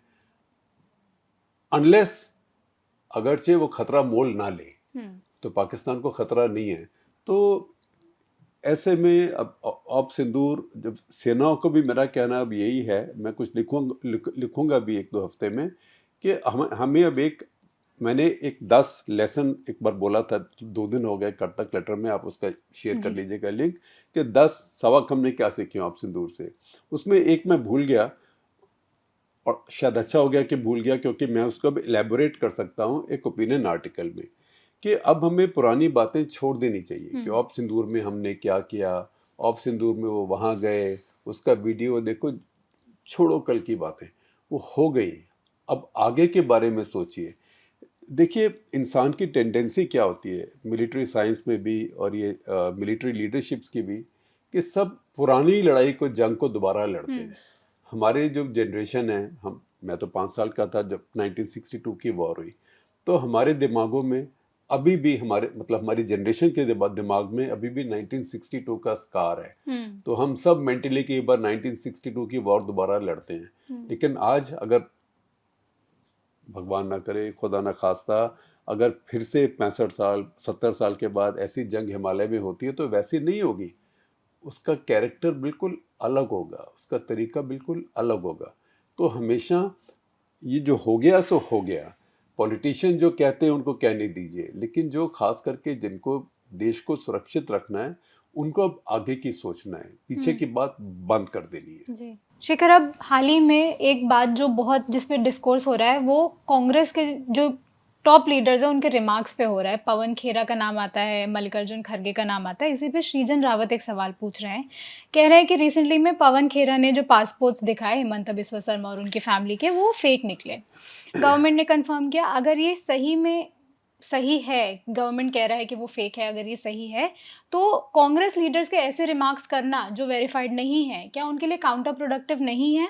अनलेस अगरचे वो खतरा मोल ना ले तो पाकिस्तान को खतरा नहीं है। तो ऐसे में अब ऑप सिंदूर, जब सेनाओं को भी मेरा कहना अब यही है, मैं कुछ लिखूंगा भी 1-2 हफ्ते में, कि हमें अब मैंने 10 लेसन एक बार बोला था, 2 दिन हो गए कर्तक लेटर में, आप उसका शेयर कर लीजिएगा लिंक, कि 10 सबक हमने क्या सीखे ऑप सिंदूर से। उसमें एक मैं भूल गया, और शायद अच्छा हो गया कि भूल गया, क्योंकि मैं उसको अब इलेबोरेट कर सकता हूँ एक ओपिनियन आर्टिकल में, कि अब हमें पुरानी बातें छोड़ देनी चाहिए कि ऑप सिंदूर में हमने क्या किया, ऑप सिंदूर में वो वहाँ गए, उसका वीडियो देखो। छोड़ो कल की बातें, वो हो गई। अब आगे के बारे में सोचिए। देखिए इंसान की टेंडेंसी क्या होती है, मिलिट्री साइंस में भी और ये मिलिट्री लीडरशिप्स की भी, कि सब पुरानी लड़ाई को, जंग को दोबारा लड़ते हैं। हमारे जो जनरेशन है, मैं तो 5 साल का था जब 1962 की वॉर हुई, तो हमारे दिमागों में अभी भी, हमारी जनरेशन के दिमाग में अभी भी 1962 का स्कार है। तो हम सब मेंटली की बार 1962 की वॉर दोबारा लड़ते हैं। लेकिन आज अगर भगवान ना करे, खुदा ना खास्ता, अगर फिर से 65 साल 70 साल के बाद ऐसी जंग हिमालय में होती है तो वैसी नहीं होगी। उसका कैरेक्टर बिल्कुल अलग होगा, उसका तरीका बिल्कुल अलग होगा। तो हमेशा ये जो हो गया सो हो गया। पॉलिटिशियन जो कहते हैं उनको कहने दीजिए, लेकिन जो खास करके जिनको देश को सुरक्षित रखना है, उनको अब आगे की सोचना है, पीछे की बात बंद कर देनी है। जी शेखर, अब हाल ही में एक बात जो बहुत जिस पे डिस्कोर्स हो रहा है वो कांग्रेस के जो टॉप लीडर्स हैं उनके रिमार्क्स पे हो रहा है। पवन खेरा का नाम आता है, मल्लिकार्जुन खड़गे का नाम आता है। इसी पे सृजन रावत एक सवाल पूछ रहे हैं, कह रहे हैं कि रिसेंटली में पवन खेरा ने जो पासपोर्ट्स दिखाए हेमंत बिस्वा शर्मा और उनकी फैमिली के, वो फेक निकले। गवर्नमेंट ने कंफर्म किया। अगर ये सही में सही है, गवर्नमेंट कह रहा है कि वो फेक है, अगर ये सही है तो कांग्रेस लीडर्स के ऐसे रिमार्क्स करना जो वेरीफाइड नहीं है, क्या उनके लिए काउंटर प्रोडक्टिव नहीं है?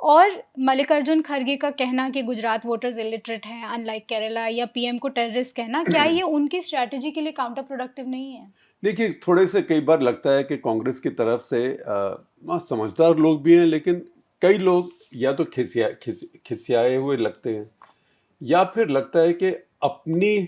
और मल्लिकार्जुन खड़गे का कहना कि गुजरात वोटर्स इलिटरेट हैं अनलाइक केरला, या पीएम को टेररिस्ट कहना, क्या ये उनकी स्ट्रैटेजी के लिए काउंटर प्रोडक्टिव नहीं है? देखिए, थोड़े से कई बार लगता है कि कांग्रेस की तरफ से समझदार लोग भी हैं, लेकिन कई लोग या तो खिसियाए हुए लगते हैं, या फिर लगता है कि अपनी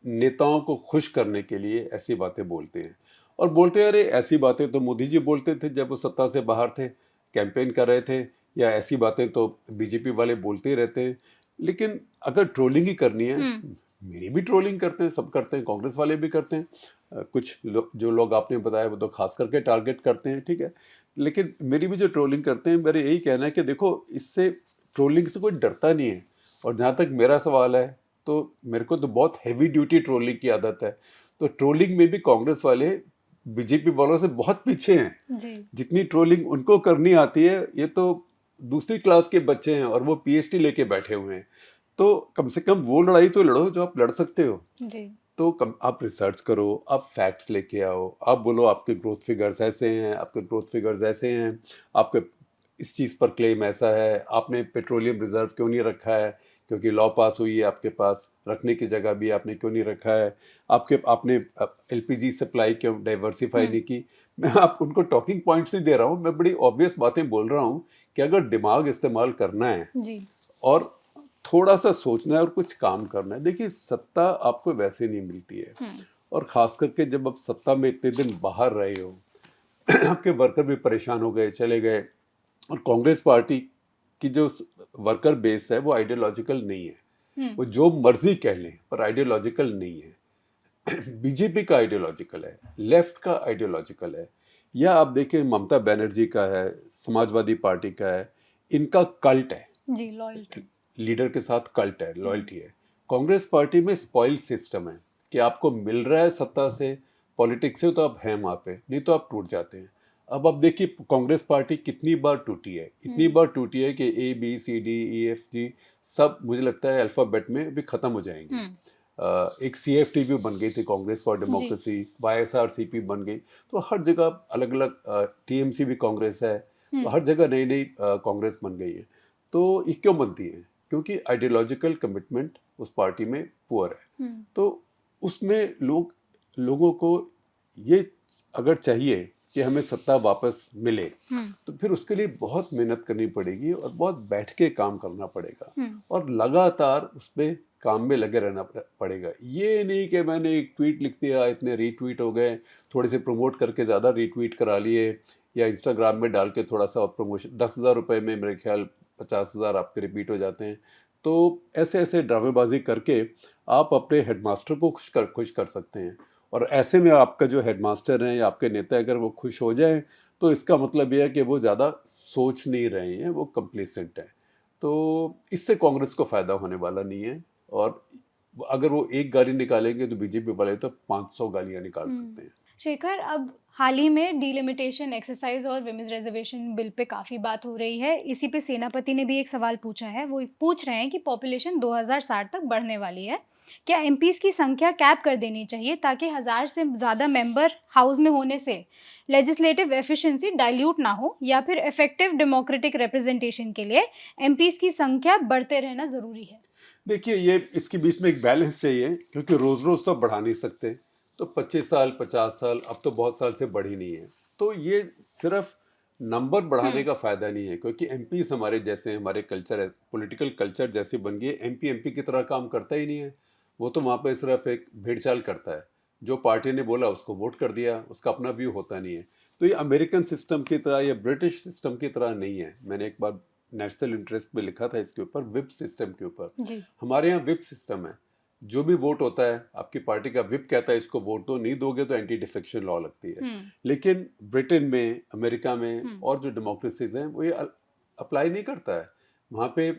नेताओं को खुश करने के लिए ऐसी बातें बोलते हैं। और बोलते हैं, अरे ऐसी बातें तो मोदी जी बोलते थे जब वो सत्ता से बाहर थे, कैंपेन कर रहे थे, या ऐसी बातें तो बीजेपी वाले बोलते ही रहते हैं। लेकिन अगर ट्रोलिंग ही करनी है, मेरी भी ट्रोलिंग करते हैं, सब करते हैं, कांग्रेस वाले भी करते हैं। कुछ जो लोग आपने बताया वो तो खास करके टारगेट करते हैं, ठीक है। लेकिन मेरी भी जो ट्रोलिंग करते हैं, मेरे यही कहना है कि देखो, इससे ट्रोलिंग से कोई डरता नहीं है। और जहाँ तक मेरा सवाल है, तो मेरे को तो बहुत हैवी ड्यूटी ट्रोलिंग की आदत है। तो ट्रोलिंग में भी कांग्रेस वाले बीजेपी वालों से बहुत पीछे हैं। जी जितनी ट्रोलिंग उनको करनी आती है, ये तो दूसरी क्लास के बच्चे हैं और वो पीएचडी लेके बैठे हुए हैं। तो कम से कम वो लड़ाई तो लड़ो जो आप लड़ सकते हो। जी तो आप रिसर्च करो, आप फैक्ट्स लेके आओ, आप बोलो आपके ग्रोथ फिगर्स ऐसे हैं, आपके ग्रोथ फिगर्स ऐसे हैं, आपके इस चीज़ पर क्लेम ऐसा है, आपने पेट्रोलियम रिजर्व क्यों नहीं रखा है, क्योंकि लॉ पास हुई है आपके पास, रखने की जगह भी आपने क्यों नहीं रखा है, आपने एलपीजी सप्लाई क्यों डाइवर्सिफाई नहीं की। मैं आप उनको टॉकिंग पॉइंट्स नहीं दे रहा हूँ, मैं बड़ी ऑब्वियस बातें बोल रहा हूँ कि अगर दिमाग इस्तेमाल करना है जी और थोड़ा सा सोचना है और कुछ काम करना है। देखिए, सत्ता आपको वैसे नहीं मिलती है, और ख़ास करके जब आप सत्ता में इतने दिन बाहर रहे हो, आपके वर्कर भी परेशान हो गए, चले गए। और कांग्रेस पार्टी की जो वर्कर बेस है वो आइडियोलॉजिकल नहीं है, वो जो मर्जी कह लें, पर आइडियोलॉजिकल नहीं है। बीजेपी का आइडियोलॉजिकल है, लेफ्ट का आइडियोलॉजिकल है, या आप देखें ममता बनर्जी का है, समाजवादी पार्टी का है, इनका कल्ट है, जी लॉयल्टी। लीडर के साथ कल्ट है, लॉयल्टी है। कांग्रेस पार्टी में स्पॉइल सिस्टम है कि आपको मिल रहा है सत्ता से, पॉलिटिक्स से, तो आप हैं वहाँ पे, नहीं तो आप टूट जाते हैं। अब आप देखिए कांग्रेस पार्टी कितनी बार टूटी है, इतनी बार टूटी है कि ABCDEFG सब मुझे लगता है अल्फाबेट में भी खत्म हो जाएंगे। एक CFT भी बन गई थी, कांग्रेस फॉर डेमोक्रेसी, YSRCP बन गई। तो हर जगह अलग अलग, TMC भी कांग्रेस है, तो हर जगह नई नई कांग्रेस बन गई है। तो ये क्यों बनती है? क्योंकि आइडियोलॉजिकल कमिटमेंट उस पार्टी में पुअर है। तो उसमें लोगों को ये अगर चाहिए कि हमें सत्ता वापस मिले, तो फिर उसके लिए बहुत मेहनत करनी पड़ेगी और बहुत बैठ के काम करना पड़ेगा, और लगातार उस पर काम में लगे रहना पड़ेगा। ये नहीं कि मैंने एक ट्वीट लिख दिया, इतने रीट्वीट हो गए, थोड़े से प्रमोट करके ज़्यादा रीट्वीट करा लिए, या इंस्टाग्राम में डाल के थोड़ा सा प्रमोशन, 10,000 रुपये में मेरे ख्याल 50,000 आपके रिपीट हो जाते हैं। तो ऐसे ऐसे ड्रामेबाजी करके आप अपने हेडमास्टर को खुश कर सकते हैं। और ऐसे में आपका जो हेडमास्टर हैं या आपके नेता, अगर वो खुश हो जाएं, तो इसका मतलब यह है कि वो ज़्यादा सोच नहीं रहे हैं, वो कंप्लेसेंट हैं। तो इससे कांग्रेस को फायदा होने वाला नहीं है। और अगर वो एक गाली निकालेंगे तो बीजेपी वाले तो 500 गालियां निकाल सकते हैं। शेखर, अब हाल ही में डिलिमिटेशन एक्सरसाइज और विमेंस रिजर्वेशन बिल पे काफ़ी बात हो रही है। इसी पे सेनापति ने भी एक सवाल पूछा है। वो पूछ रहे हैं कि पॉपुलेशन 2060 तक बढ़ने वाली है, क्या एमपीज़ की संख्या कैप कर देनी चाहिए ताकि 1000 से ज़्यादा मेंबर हाउस में होने से लेजिस्लेटिव एफिशिएंसी डाइल्यूट ना हो, या फिर इफेक्टिव डेमोक्रेटिक रिप्रेजेंटेशन के लिए एमपीज़ की संख्या बढ़ते रहना ज़रूरी है? देखिए, ये इसके बीच में एक बैलेंस चाहिए, क्योंकि रोज रोज तो बढ़ा नहीं सकते। तो 25 साल 50 साल अब तो बहुत साल से बढ़ी नहीं है। तो ये सिर्फ नंबर बढ़ाने का फायदा नहीं है, क्योंकि एमपी हमारे जैसे हमारे कल्चर है, पॉलिटिकल कल्चर जैसी बन गई है। एमपी की तरह काम करता ही नहीं है। वो तो वहाँ पे सिर्फ एक भेड़चाल करता है। जो पार्टी ने बोला उसको वोट कर दिया, उसका अपना व्यू होता नहीं है। तो ये अमेरिकन सिस्टम की तरह या ब्रिटिश सिस्टम की तरह नहीं है। मैंने एक बार नेशनल इंटरेस्ट में लिखा था इसके ऊपर, विप सिस्टम के ऊपर। जी। हमारे यहाँ विप सिस्टम है। जो भी वोट होता है, आपकी पार्टी का विप कहता है इसको वोट दो, नहीं दोगे तो एंटी डिफेक्शन लॉ लगती है। लेकिन ब्रिटेन में, अमेरिका में और जो डेमोक्रेसीज हैं वो ये अप्लाई नहीं करता है। वहाँ पे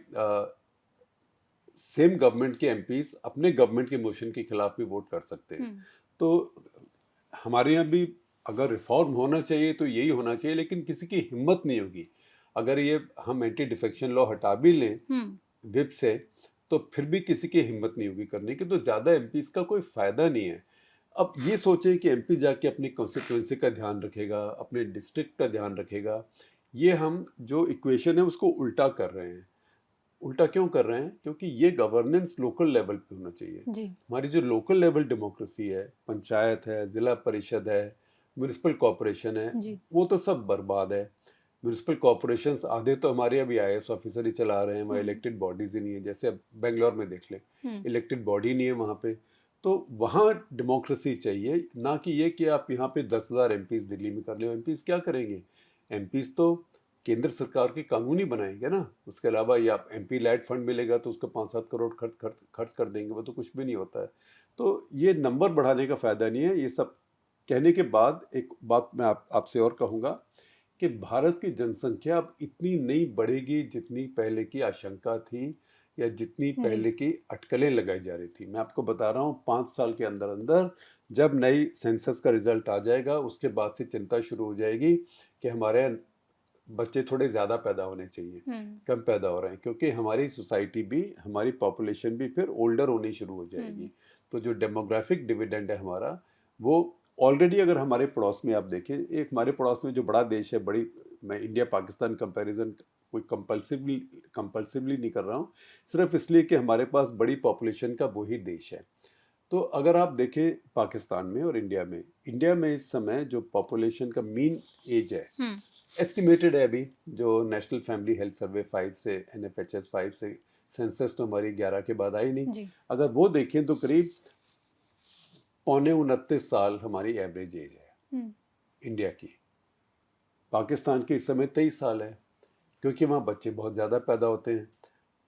सेम गवर्नमेंट के एमपीज अपने गवर्नमेंट के मोशन के खिलाफ भी वोट कर सकते हैं। तो हमारे यहाँ भी अगर रिफॉर्म होना चाहिए तो यही होना चाहिए, लेकिन किसी की हिम्मत नहीं होगी। अगर ये हम एंटी डिफेक्शन लॉ हटा भी लें विप से, तो फिर भी किसी की हिम्मत नहीं होगी करने की। तो ज़्यादा एमपीज का कोई फ़ायदा नहीं है। अब ये सोचें कि एमपी जाके अपनी कॉन्स्टिट्यूंसी का ध्यान रखेगा, अपने डिस्ट्रिक्ट का ध्यान रखेगा। ये हम जो इक्वेशन है उसको उल्टा कर रहे हैं। उल्टा क्यों कर रहे हैं? क्योंकि ये गवर्नेंस लोकल लेवल पे होना चाहिए। जी। हमारी जो लोकल लेवल डेमोक्रेसी है, पंचायत है, ज़िला परिषद है, म्यूनिसिपल कॉरपोरेशन है, जी। वो तो सब बर्बाद है। म्यूनिसिपल कॉरपोरेशंस आधे तो हमारे अभी IAS ऑफिसर ही चला रहे हैं, वहाँ इलेक्टेड बॉडीज ही नहीं है। जैसे अब बेंगलोर में देख लें, इलेक्टेड बॉडी नहीं है वहाँ पे। तो वहाँ डेमोक्रेसी चाहिए, ना कि ये कि आप यहाँ पे 10,000 एमपीज दिल्ली में कर ले। एमपीज क्या करेंगे? एमपीज तो केंद्र सरकार के कानून ही बनाएंगे ना। उसके अलावा या एमपी लैड फंड मिलेगा तो उसको 5-7 करोड़ खर्च कर देंगे, वो तो कुछ भी नहीं होता है। तो ये नंबर बढ़ाने का फ़ायदा नहीं है। ये सब कहने के बाद एक बात मैं आपसे और कहूँगा कि भारत की जनसंख्या अब इतनी नहीं बढ़ेगी जितनी पहले की आशंका थी या जितनी पहले की अटकलें लगाई जा रही थी। मैं आपको बता रहा हूँ, 5 साल के अंदर अंदर जब नई सेंसस का रिजल्ट आ जाएगा, उसके बाद से चिंता शुरू हो जाएगी कि हमारे बच्चे थोड़े ज़्यादा पैदा होने चाहिए, कम पैदा हो रहे हैं, क्योंकि हमारी सोसाइटी भी, हमारी पॉपुलेशन भी फिर ओल्डर होनी शुरू हो जाएगी। तो जो डेमोग्राफिक डिविडेंड है हमारा, वो ऑलरेडी अगर हमारे पड़ोस में आप देखें, एक हमारे पड़ोस में जो बड़ा देश है, बड़ी, मैं इंडिया पाकिस्तान कंपैरिजन कोई कंपल्सिवली नहीं कर रहा हूँ, सिर्फ इसलिए कि हमारे पास बड़ी पॉपुलेशन का वही देश है। तो अगर आप देखें पाकिस्तान में और इंडिया में इस समय जो पॉपुलेशन का मीन एज है, एस्टिमेटेड है अभी, जो नेशनल फैमिली हेल्थ सर्वे 5 से, NFHS 5 से, सेंसस तो हमारी 11 के बाद आई नहीं, अगर वो देखें तो करीब 29 साल हमारी एवरेज एज है इंडिया की। पाकिस्तान की इस समय 23 साल है, क्योंकि वहाँ बच्चे बहुत ज़्यादा पैदा होते हैं।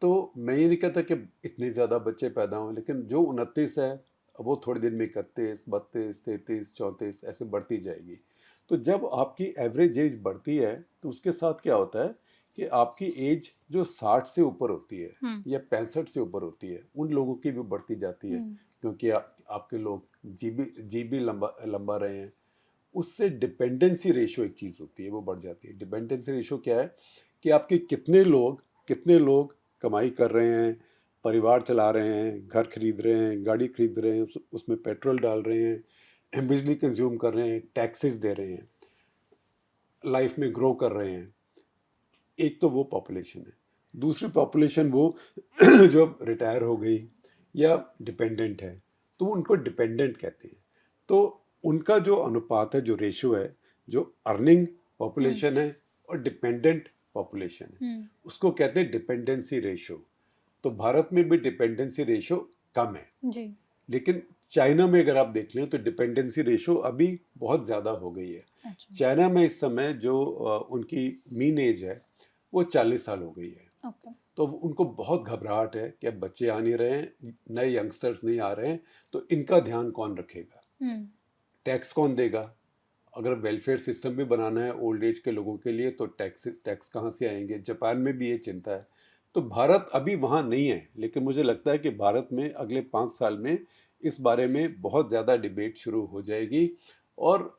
तो मैं ये नहीं कहता कि इतने ज़्यादा बच्चे पैदा हों, लेकिन जो 29 है वो थोड़े दिन में 31, 32, 33, 34 ऐसे बढ़ती जाएगी। तो जब आपकी एवरेज एज बढ़ती है तो उसके साथ क्या होता है कि आपकी एज जो 60 से ऊपर होती है या 65 से ऊपर होती है, उन लोगों की भी बढ़ती जाती है, क्योंकि आपके लोग जी भी लंबा रहे हैं। उससे डिपेंडेंसी रेशो एक चीज़ होती है, वो बढ़ जाती है। डिपेंडेंसी रेशो क्या है कि आपके कितने लोग कमाई कर रहे हैं, परिवार चला रहे हैं, घर खरीद रहे हैं, गाड़ी खरीद रहे हैं, उसमें पेट्रोल डाल रहे हैं, बिजली कंज्यूम कर रहे हैं, टैक्सेस दे रहे हैं, लाइफ में ग्रो कर रहे हैं। एक तो वो पॉपुलेशन है। दूसरी पॉपुलेशन वो जो रिटायर हो गई या डिपेंडेंट है, तो उनको डिपेंडेंट कहते हैं। तो उनका जो अनुपात है, जो रेशो है, जो अर्निंग पॉपुलेशन है और डिपेंडेंट पॉपुलेशन है, उसको कहते हैं डिपेंडेंसी रेशो। तो भारत में भी डिपेंडेंसी रेशो कम है जी। लेकिन चाइना में अगर आप देख लें तो डिपेंडेंसी रेशो अभी बहुत ज़्यादा हो गई है। अच्छा। चाइना में इस समय जो उनकी मीन एज है वो 40 साल हो गई है। ओके। तो उनको बहुत घबराहट है कि अब बच्चे आ नहीं रहे हैं, नए यंगस्टर्स नहीं आ रहे हैं, तो इनका ध्यान कौन रखेगा, टैक्स कौन देगा। अगर वेलफेयर सिस्टम भी बनाना है ओल्ड एज के लोगों के लिए तो टैक्स कहाँ से आएंगे। जापान में भी ये चिंता है। तो भारत अभी वहाँ नहीं है, लेकिन मुझे लगता है कि भारत में अगले 5 साल में इस बारे में बहुत ज़्यादा डिबेट शुरू हो जाएगी, और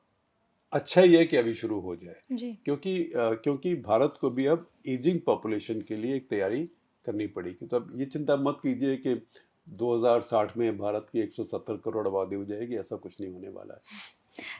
अच्छा ही है कि अभी शुरू हो जाए, जी क्योंकि भारत को भी अब एजिंग पॉपुलेशन के लिए एक तैयारी करनी पड़ेगी। तो अब ये चिंता मत कीजिए कि 2060 में भारत की 170 करोड़ आबादी हो जाएगी, ऐसा कुछ नहीं होने वाला है।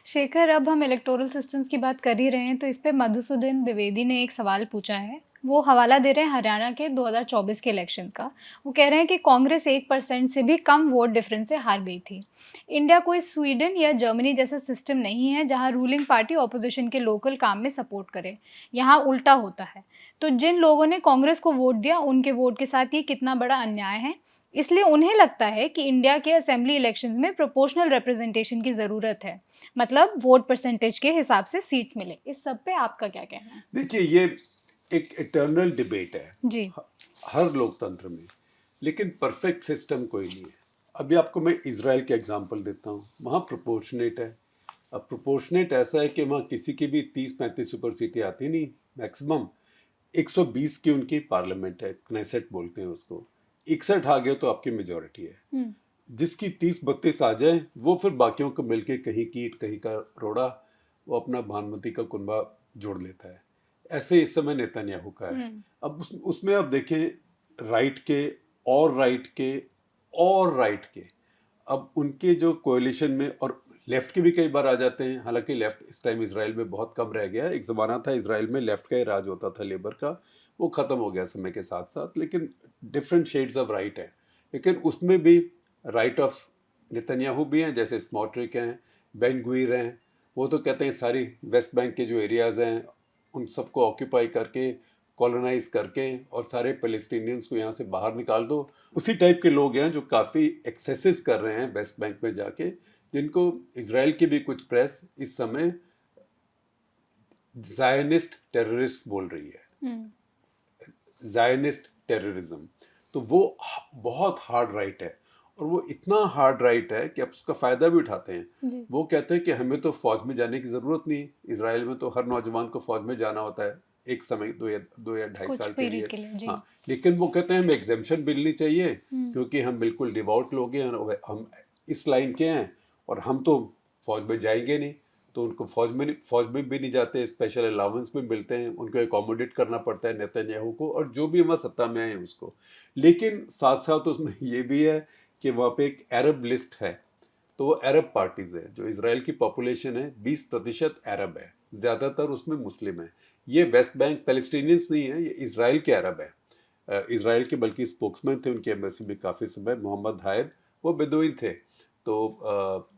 शेखर, अब हम इलेक्टोरल सिस्टम्स की बात कर ही रहे हैं तो इस पे मधुसूदन द्विवेदी ने एक सवाल पूछा है। वो हवाला दे रहे हैं हरियाणा के 2024 के इलेक्शन का। वो कह रहे हैं कि कांग्रेस 1% से भी कम वोट डिफरेंस से हार गई थी। इंडिया कोई स्वीडन या जर्मनी जैसा सिस्टम नहीं है जहां रूलिंग पार्टी ऑपोजिशन के लोकल काम में सपोर्ट करे। यहाँ उल्टा होता है। तो जिन लोगों ने कांग्रेस को वोट दिया उनके वोट के साथ ये कितना बड़ा अन्याय है। इसलिए उन्हें लगता है कि इंडिया के असेंबली इलेक्शंस में प्रोपोर्शनल रिप्रेजेंटेशन की ज़रूरत है, मतलब वोट परसेंटेज के हिसाब से सीट्स मिले। इस सब पे आपका क्या कहना है? देखिए, ये एक इटर्नल डिबेट है जी हर लोकतंत्र में, लेकिन परफेक्ट सिस्टम कोई नहीं है। अभी आपको मैं इजराइल के एग्जांपल देता हूँ। वहाँ प्रोपोर्शनेट है। अब प्रोपोर्शनेट ऐसा है कि वहाँ किसी की भी 30-35 सुपर सीटें आती नहीं, मैक्सिमम 120 की उनकी पार्लियामेंट है, क्नेसेट बोलते हैं उसको। 61 आ गए तो आपकी मेजोरिटी है। जिसकी 30-32 आ जाए वो फिर बाकियों को मिलके कहीं कीट कहीं का रोड़ा, वो अपना भानुमति का कुनबा जोड़ लेता है। ऐसे इस समय नेतन्याहू का है। अब उसमें आप देखें राइट के और राइट के और राइट के, अब उनके जो कोएलिशन में, और लेफ्ट के भी कई बार आ जाते हैं। हालांकि लेफ्ट इस टाइम इजराइल में बहुत कम रह गया है। एक ज़माना था इजराइल में लेफ्ट का ही राज होता था, लेबर का, वो ख़त्म हो गया समय के साथ साथ। लेकिन डिफरेंट शेड्स ऑफ राइट है। लेकिन उसमें भी राइट ऑफ नेतन्याहू भी हैं, जैसे स्मोट्रिक हैं, बेन गुइर हैं। वो तो कहते हैं सारी वेस्ट बैंक के जो एरियाज़ हैं उन सबको ऑक्यूपाई करके, कॉलोनाइज करके, और सारे पैलेस्टीनियंस को यहाँ से बाहर निकाल दो। उसी टाइप के लोग हैं जो काफ़ी एक्सेसेस कर रहे हैं वेस्ट बैंक में जाके, जिनको इजराइल की भी कुछ प्रेस इस समय ज़ायनिस्ट टेररिस्ट बोल रही है। ज़ायनिस्ट टेररिज्म, तो वो बहुत हार्ड राइट है, और वो इतना हार्ड राइट है कि आप उसका फ़ायदा भी उठाते हैं। वो कहते हैं कि हमें तो फौज में जाने की ज़रूरत नहीं। इजराइल में तो हर नौजवान को फौज में जाना होता है एक समय, 2 या 2.5 साल के लिए। हाँ, लेकिन वो कहते हैं हमें एग्जेम्पशन मिलनी चाहिए, क्योंकि हम बिल्कुल डिवोट लोग हैं, हम इस लाइन के हैं, और हम तो फौज में जाएंगे नहीं। तो उनको फौज में भी नहीं जाते, स्पेशल अलाउंस भी मिलते हैं, उनको एकोमोडेट करना पड़ता है नेतन्याहू को, और जो भी वहाँ सत्ता में आए उसको। लेकिन साथ साथ उसमें ये भी है कि वहाँ पे एक अरब लिस्ट है। तो वो अरब पार्टीज है। जो इजराइल की पॉपुलेशन है 20% अरब है, ज़्यादातर उसमें मुस्लिम है। ये वेस्ट बैंक पैलेस्टीनियंस नहीं है, ये इजराइल के अरब है। इजराइल के बल्कि स्पोक्समैन थे उनकी एम्बेसी में काफ़ी समय, मोहम्मद हायब, वो बेदुइन थे। तो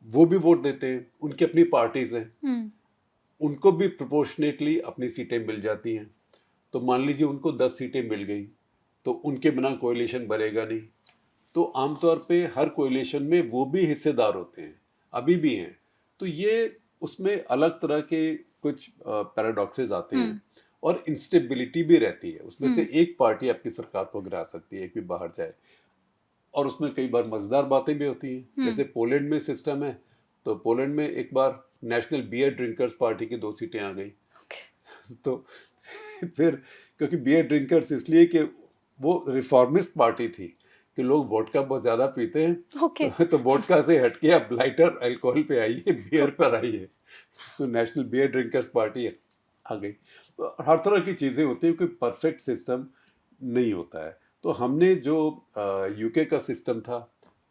वो भी वोट देते हैं, उनकी अपनी पार्टीज हैं, उनको भी प्रोपोर्शनेटली अपनी सीटें मिल जाती हैं। तो मान लीजिए उनको 10 सीटें मिल गई, तो उनके बिना कोएलिशन बनेगा नहीं। तो आमतौर पे हर कोएलिशन में वो भी हिस्सेदार होते हैं, अभी भी हैं। तो ये उसमें अलग तरह के कुछ पैराडॉक्सेस आते हैं, और इंस्टेबिलिटी भी रहती है। उसमें से एक पार्टी आपकी सरकार को गिरा सकती है, एक भी बाहर जाए। और उसमें कई बार मजेदार बातें भी होती हैं। जैसे पोलैंड में सिस्टम है, तो पोलैंड में एक बार नेशनल बियर ड्रिंकर्स पार्टी की 2 सीटें आ गई। तो फिर क्योंकि बियर ड्रिंकर्स इसलिए कि वो रिफॉर्मिस्ट पार्टी थी कि लोग वोडका बहुत ज्यादा पीते हैं। तो वोडका से हटके अब लाइटर अल्कोहल पे आइए, बियर पर आइए। तो नेशनल बियर ड्रिंकर्स पार्टी आ गई। तो हर तरह की चीजें होती हैं, कोई परफेक्ट सिस्टम नहीं होता है। तो हमने जो यूके का सिस्टम था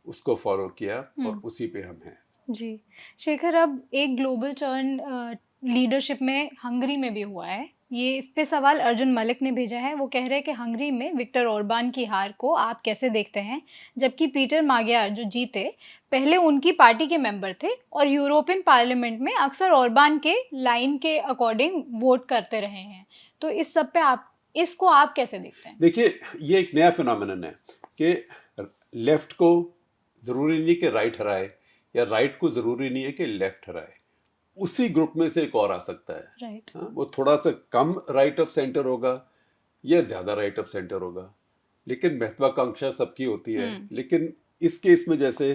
उसको फॉलो किया, और उसी पे हम हैं। जी शेखर, अब एक ग्लोबल टर्न लीडरशिप में हंगरी में भी हुआ है। ये इस पे सवाल अर्जुन मलिक ने भेजा है। वो कह रहे हैं कि हंगरी में विक्टर ओरबान की हार को आप कैसे देखते हैं, जबकि पीटर माग्यार जो जीते पहले उनकी पार्टी के मेंबर थे और यूरोपियन पार्लियामेंट में अक्सर ओरबान के लाइन के अकॉर्डिंग वोट करते रहे हैं। तो इस सब पे इसको आप कैसे देखते हैं? देखिए, ये एक नया फिनोमेनन है कि लेफ्ट को जरूरी नहीं कि राइट हराए, या राइट को जरूरी नहीं है कि लेफ्ट हराए। उसी ग्रुप में से एक और आ सकता है। राइट। वो थोड़ा सा कम राइट ऑफ सेंटर होगा या ज्यादा राइट ऑफ सेंटर होगा, लेकिन महत्वाकांक्षा सबकी होती है। लेकिन इस केस में जैसे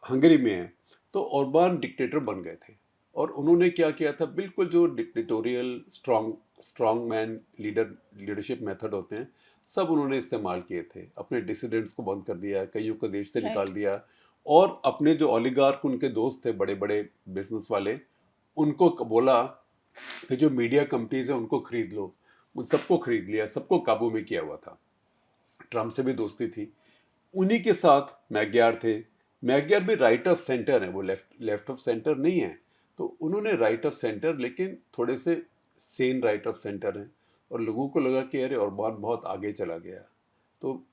हंगरी में है, तो ओरबान डिक्टेटर बन गए थे, और उन्होंने क्या किया था, बिल्कुल जो dictatorial strong strong man leadership method होते हैं, सब उन्होंने इस्तेमाल किए थे। अपने डिसिडेंट्स को बंद कर दिया, कईयों को देश से निकाल दिया, और अपने जो ओलिगार्क उनके दोस्त थे, बड़े बड़े बिजनेस वाले, उनको बोला कि जो मीडिया कंपनीज है उनको खरीद लो। उन सबको खरीद लिया, सबको काबू में किया हुआ था। ट्रम्प से भी दोस्ती थी। उन्हीं के साथ मैग्यार थे। मैग्यार भी राइट ऑफ सेंटर है, वो लेफ्ट ऑफ सेंटर नहीं है। तो उन्होंने राइट ऑफ सेंटर, लेकिन थोड़े से सेन राइट ऑफ सेंटर हैं, और लोगों को लगा कि अरे ओरबान बहुत आगे चला गया। तो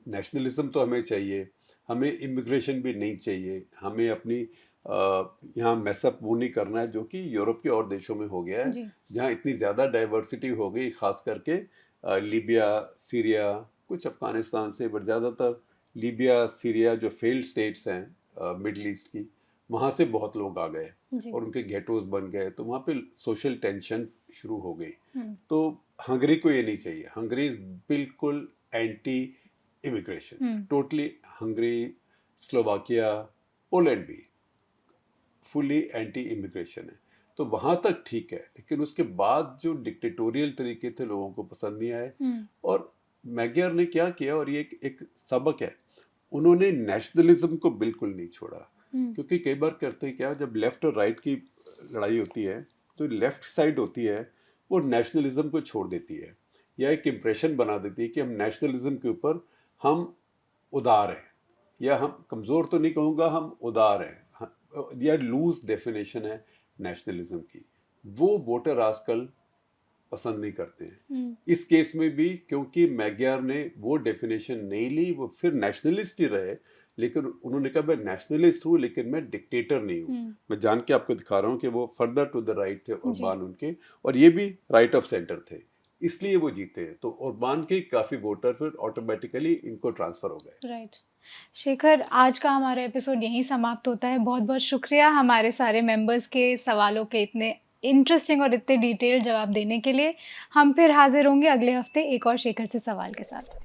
नेशनलिज्म तो हमें चाहिए, हमें इमिग्रेशन भी नहीं चाहिए, हमें अपनी यहाँ मैसअप वो नहीं करना है जो कि यूरोप के और देशों में हो गया है, जी। जहाँ इतनी ज़्यादा डाइवर्सिटी हो गई, खास करके लीबिया, सीरिया, कुछ अफगानिस्तान से, बट ज़्यादातर लीबिया, सीरिया जो फेल्ड स्टेट्स हैं मिडल ईस्ट की, वहाँ से बहुत लोग आ गए जी। और उनके गेटोज बन गए, तो वहाँ पे सोशल टेंशन्स शुरू हो गई। हम्म, तो हंगरी को ये नहीं चाहिए। हंगरी इज बिल्कुल anti immigration, totally. Hungary, Slovakia, Poland भी फुली एंटी इमिग्रेशन है। तो वहाँ तक ठीक है, लेकिन उसके बाद जो डिक्टेटोरियल तरीके थे लोगों को पसंद नहीं आए। और मैग्यार ने क्या किया, और ये एक सबक है, उन्होंने नेशनलिज्म को बिल्कुल नहीं छोड़ा। क्योंकि कई बार करते हैं क्या, जब लेफ्ट और राइट की लड़ाई होती है, तो लेफ्ट साइड होती है वो नेशनलिज्म को छोड़ देती है, या एक इम्प्रेशन बना देती है कि हम नेशनलिज्म के ऊपर हम उदार हैं, या हम कमज़ोर तो नहीं कहूँगा, हम उदार हैं, या लूज डेफिनेशन है नेशनलिज्म की। वो वोटर आजकल पसंद नहीं करते हैं। इस केस में भी क्योंकि मैग्यार ने वो डेफिनेशन नहीं ली, वो फिर नेशनलिस्ट ही रहे, लेकिन उन्होंने कहा मैं नेशनलिस्ट हूँ लेकिन मैं डिक्टेटर नहीं हूँ। मैं जान के आपको दिखा रहा हूँ कि वो फर्दर टू द राइट थे ओरबान उनके, और ये भी राइट ऑफ सेंटर थे, इसलिए वो जीते। तो ओरबान के काफ़ी वोटर फिर ऑटोमेटिकली इनको ट्रांसफ़र हो गए। राइट। शेखर, आज का हमारा एपिसोड यहीं समाप्त होता है। बहुत बहुत शुक्रिया हमारे सारे मेंबर्स के सवालों के इतने इंटरेस्टिंग और इतने डिटेल जवाब देने के लिए। हम फिर हाजिर होंगे अगले हफ्ते एक और शेखर से सवाल के साथ।